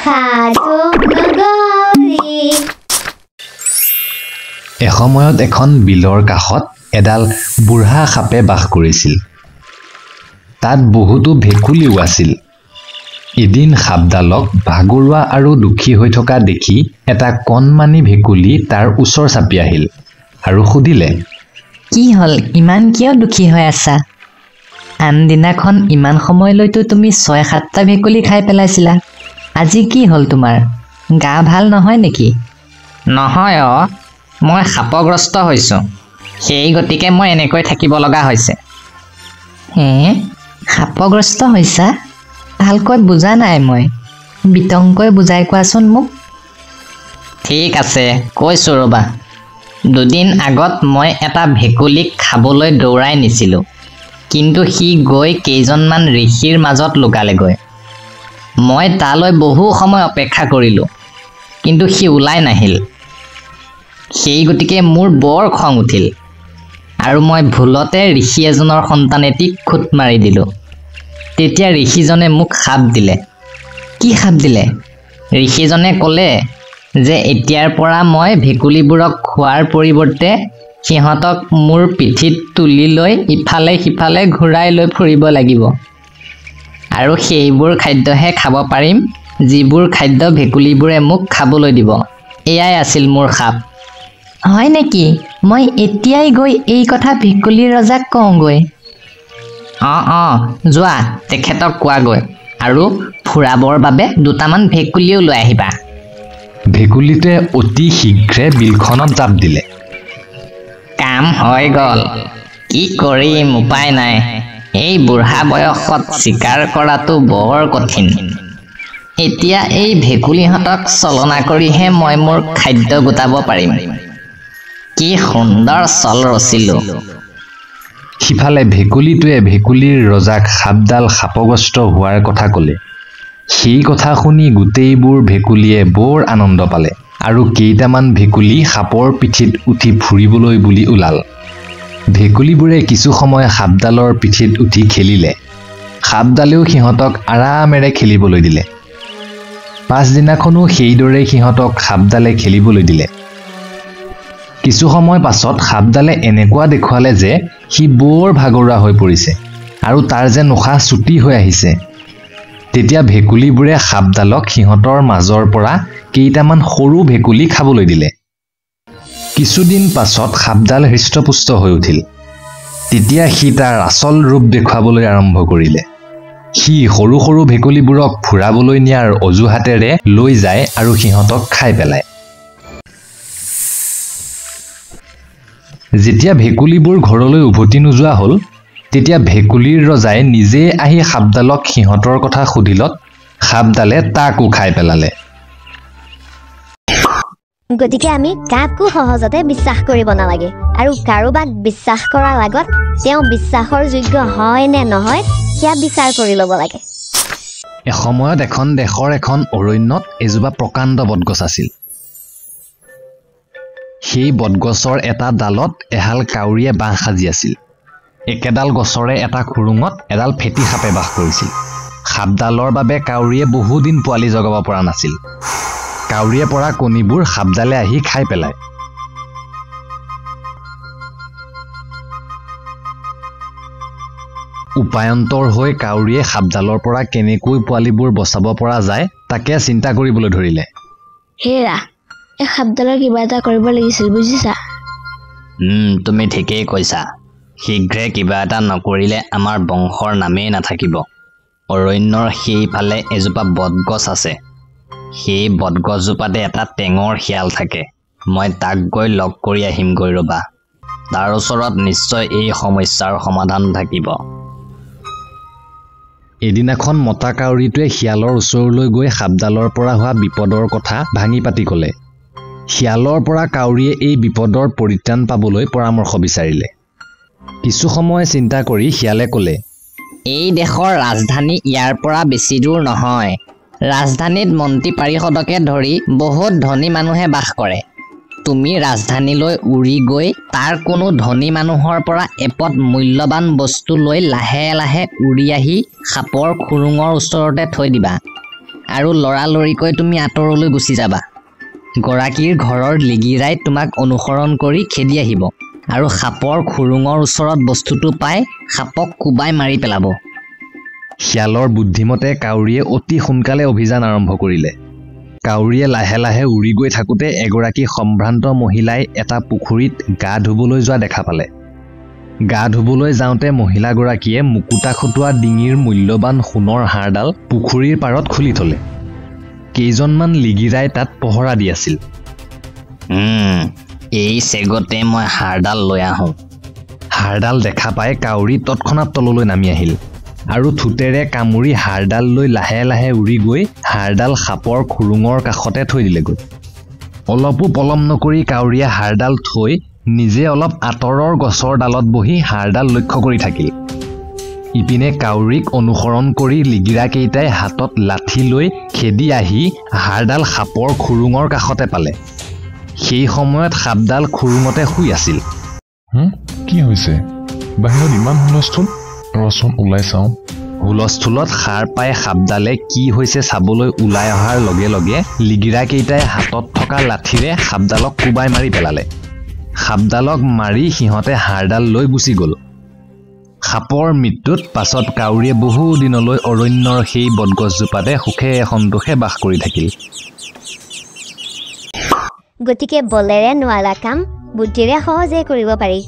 সাধু নগৰী। এসময়ত এখন বিলৰ কাষত এডাল বুঢ়া সাপে বাস কৰিছিল। তাত বহুতো ভেকুলীও আছিল। এদিন সাপডালক ভাগৰুৱা আৰু দুখী হৈ থকা দেখি এটা কণমানি ভেকুলী তাৰ ওচৰ চাপি আহিল আৰু সুধিলে, কি হ'ল, ইমান কিয় দুখী হৈ আছা? আনদিনাখন ইমান সময়লৈতো তুমি ৬-৭টা ভেকুলী খাই পেলাইছিলা। আজি কি হ'ল তোমাৰ? গা ভাল নহয় নেকি? নহয় মই সাপগ্ৰস্ত হৈছোঁ, সেই গতিকে মই এনেকৈ থাকিব লগা হৈছে। হে, সাপগ্ৰস্ত হৈছা? ভালকৈ বুজা নাই মই, বিতংকৈ বুজাই কোৱাচোন মোক। ঠিক আছে, কৈছোঁ ৰ'বা। দুদিন আগত মই এটা ভেকুলীক খাবলৈ দৌৰাই নিছিলোঁ, কিন্তু সি গৈ কেইজনমান ঋষিৰ মাজত লুকালেগৈ। মই তালৈ বহু সময় অপেক্ষা কৰিলোঁ, কিন্তু সি ওলাই নাহিল। সেই গতিকে মোৰ বৰ খং উঠিল আৰু মই ভুলতে ঋষি এজনৰ সন্তান এটিক খুট মাৰি দিলোঁ। তেতিয়া ঋষিজনে মোক শাপ দিলে। কি শাপ দিলে? ঋষিজনে ক'লে যে এতিয়াৰ পৰা মই ভেকুলীবোৰক খোৱাৰ পৰিৱৰ্তে সিহঁতক মোৰ পিঠিত তুলি লৈ ইফালে সিফালে ঘূৰাই লৈ ফুৰিব লাগিব, আৰু সেইবোৰ খাদ্যহে খাব পাৰিম যিবোৰ খাদ্য ভেকুলীবোৰে মোক খাবলৈ দিব। এয়াই আছিল মোৰ শাপ। হয় নেকি? মই এতিয়াই গৈ এই কথা ভেকুলী ৰজাক কওঁগৈ। অঁ যোৱা, তেখেতক কোৱাগৈ আৰু ফুৰাবৰ বাবে দুটামান ভেকুলীও লৈ আহিবা। ভেকুলীটোৱে অতি শীঘ্ৰে বিলখনত জাপ দিলে। কাম হৈ গ'ল। কি কৰিম, উপায় নাই। এই বুঢ়া বয়সত চিকাৰ কৰাটো বৰ কঠিন। এতিয়া এই ভেকুলীহঁতক চলনা কৰিহে মই মোৰ খাদ্য গোটাব পাৰিম। কি সুন্দৰ চল ৰচিলোঁ। সিফালে ভেকুলীটোৱে ভেকুলীৰ ৰজাক সাপডাল সাপগ্ৰস্ত হোৱাৰ কথা ক'লে। সেই কথা শুনি গোটেইবোৰ ভেকুলীয়ে বৰ আনন্দ পালে আৰু কেইটামান ভেকুলী সাপৰ পিঠিত উঠি ফুৰিবলৈ বুলি ওলাল। ভেকুলীবোৰে কিছু সময় সাপডালৰ পিঠিত উঠি খেলিলে। সাপডালেও সিহঁতক আৰামেৰে খেলিবলৈ দিলে। পাছদিনাখনো সেইদৰে সিহঁতক সাপডালে খেলিবলৈ দিলে। কিছু সময় পাছত সাপডালে এনেকুৱা দেখুৱালে যে সি বৰ ভাগৰুৱা হৈ পৰিছে আৰু তাৰ যেন উশাহ চুটি হৈ আহিছে। তেতিয়া ভেকুলীবোৰে সাপডালক সিহঁতৰ মাজৰ পৰা কেইটামান সৰু ভেকুলী খাবলৈ দিলে। কিছুদিন পাছত সাপডাল হৃষ্টপুষ্ট হৈ উঠিল। তেতিয়া সি তাৰ আচল ৰূপ দেখুৱাবলৈ আৰম্ভ কৰিলে। সি সৰু সৰু ভেকুলীবোৰক ফুৰাবলৈ নিয়াৰ অজুহাতেৰে লৈ যায় আৰু সিহঁতক খাই পেলায়। যেতিয়া ভেকুলীবোৰ ঘৰলৈ উভতি নোযোৱা হ'ল, তেতিয়া ভেকুলীৰ ৰজাই নিজে আহি সাপডালক সিহঁতৰ কথা সুধিলত সাপডালে তাকো খাই পেলালে। গতিকে আমি কাকো সহজতে বিশ্বাস কৰিব নালাগে, আৰু কাৰোবাক বিশ্বাস কৰাৰ আগত তেওঁ বিশ্বাসৰ যোগ্য হয় নে নহয় সেয়া বিচাৰ কৰি ল'ব লাগে। এসময়ত এখন দেশৰ এখন অৰণ্যত এজোপা প্ৰকাণ্ড বটগছ আছিল। সেই বটগছৰ এটা ডালত এহাল কাউৰীয়ে বাঁহ সাজি আছিল। একেডাল গছৰে এটা খুৰুঙত এডাল ফেটি সাপে বাস কৰিছিল। সাপডালৰ বাবে কাউৰীয়ে বহুদিন পোৱালি জগাব পৰা নাছিল। কাউৰীয়ে পৰা কণীবোৰ সাপডালে আহি খাই পেলায়। উপায়ন্তৰ হৈ কাউৰীয়ে সাপডালৰ পৰা কেনেকৈ পোৱালিবোৰ বচাব পৰা যায় তাকে চিন্তা কৰিবলৈ ধৰিলে। হেৰা, এই সাপডালৰ কিবা এটা কৰিব লাগিছিল, বুজিছা? তুমি ঠিকেই কৈছা। শীঘ্ৰে কিবা এটা নকৰিলে আমাৰ বংশৰ নামেই নাথাকিব। অৰণ্যৰ সেইফালে এজোপা বটগছ আছে। সেই বটগছজোপাতে এটা টেঙৰ শিয়াল থাকে। মই তাক গৈ লগ কৰি আহিমগৈ ৰ'বা। তাৰ ওচৰত নিশ্চয় এই সমস্যাৰ সমাধান থাকিব। এদিনাখন মতা কাউৰীটোৱে শিয়ালৰ ওচৰলৈ গৈ সাপডালৰ পৰা হোৱা বিপদৰ কথা ভাঙি পাতি ক'লে। শিয়ালৰ পৰা কাউৰীয়ে এই বিপদৰ পৰিত্ৰাণ পাবলৈ পৰামৰ্শ বিচাৰিলে। কিছু সময় চিন্তা কৰি শিয়ালে ক'লে, এই দেশৰ ৰাজধানী ইয়াৰ পৰা বেছি দূৰ নহয়। ৰাজধানীত মন্ত্ৰী পাৰিষদকে ধৰি বহুত ধনী মানুহে বাস কৰে। তুমি ৰাজধানীলৈ উৰি গৈ তাৰ কোনো ধনী মানুহৰ পৰা এপদ মূল্যৱান বস্তু লৈ লাহে লাহে উৰি আহি সাপৰ খুৰুঙৰ ওচৰতে থৈ দিবা। আৰু লৰালৰিকৈ তুমি আঁতৰলৈ গুচি যাবা গৰাকীৰ ঘৰৰ লিগিৰাই তোমাক অনুসৰণ কৰি খেদি আহিব আৰু সাপৰ খুৰুঙৰ ওচৰত বস্তুটো পাই সাপক কোবাই মাৰি পেলাব শিয়ালৰ বুদ্ধিমতে কাউৰীয়ে অতি সোনকালে অভিযান আৰম্ভ কৰিলে কাউৰীয়ে লাহে লাহে উৰি গৈ থাকোঁতে এগৰাকী সম্ভ্ৰান্ত মহিলাই এটা পুখুৰীত গা ধুবলৈ যোৱা দেখা পালে গা ধুবলৈ যাওঁতে মহিলাগৰাকীয়ে মুকুতা খটোৱা ডিঙিৰ মূল্যৱান সোণৰ হাড়ডাল পুখুৰীৰ পাৰত খুলি থলে কেইজনমান লিগিৰাই তাত পহৰা দি আছিল এই চেগতে মই হাড়ডাল লৈ আহোঁ হাড়ডাল দেখা পাই কাউৰী তৎক্ষণাত তললৈ নামি আহিল আৰু থুতেৰে কামুৰি হাড়ডাল লৈ লাহে লাহে উৰি গৈ হাড়ডাল সাপৰ খুৰুঙৰ কাষতে থৈ দিলেগৈ অলপো পলম নকৰি কাউৰীয়ে হাড়ডাল থৈ নিজে অলপ আঁতৰৰ গছৰ ডালত বহি হাড়ডাল লক্ষ্য কৰি থাকিল ইপিনে কাউৰীক অনুসৰণ কৰি লিগিৰাকেইটাই হাতত লাঠি লৈ খেদি আহি হাড়ডাল সাপৰ খুৰুঙৰ কাষতে পালে সেই সময়ত সাপডাল খুৰুঙতে শুই আছিল কি হৈছে বাহিৰত ইমান হুলস্থুল ৰচোন ওলাই চাওঁ হুলস্থুলত সাৰ পাই সাপডালে কি হৈছে চাবলৈ ওলাই অহাৰ লগে লগে লিগিৰাকেইটাই হাতত থকা লাঠিৰে সাপডালক কোবাই মাৰি পেলালে সাপডালক মাৰি সিহঁতে হাড়ডাল লৈ গুচি গ'ল সাপৰ মৃত্যুত পাছত কাউৰীয়ে বহু দিনলৈ অৰণ্যৰ সেই বটগছজোপাতে সুখে সন্তোষে বাস কৰি থাকিল গতিকে বলেৰে নোৱাৰা কাম বুদ্ধিৰে সহজে কৰিব পাৰি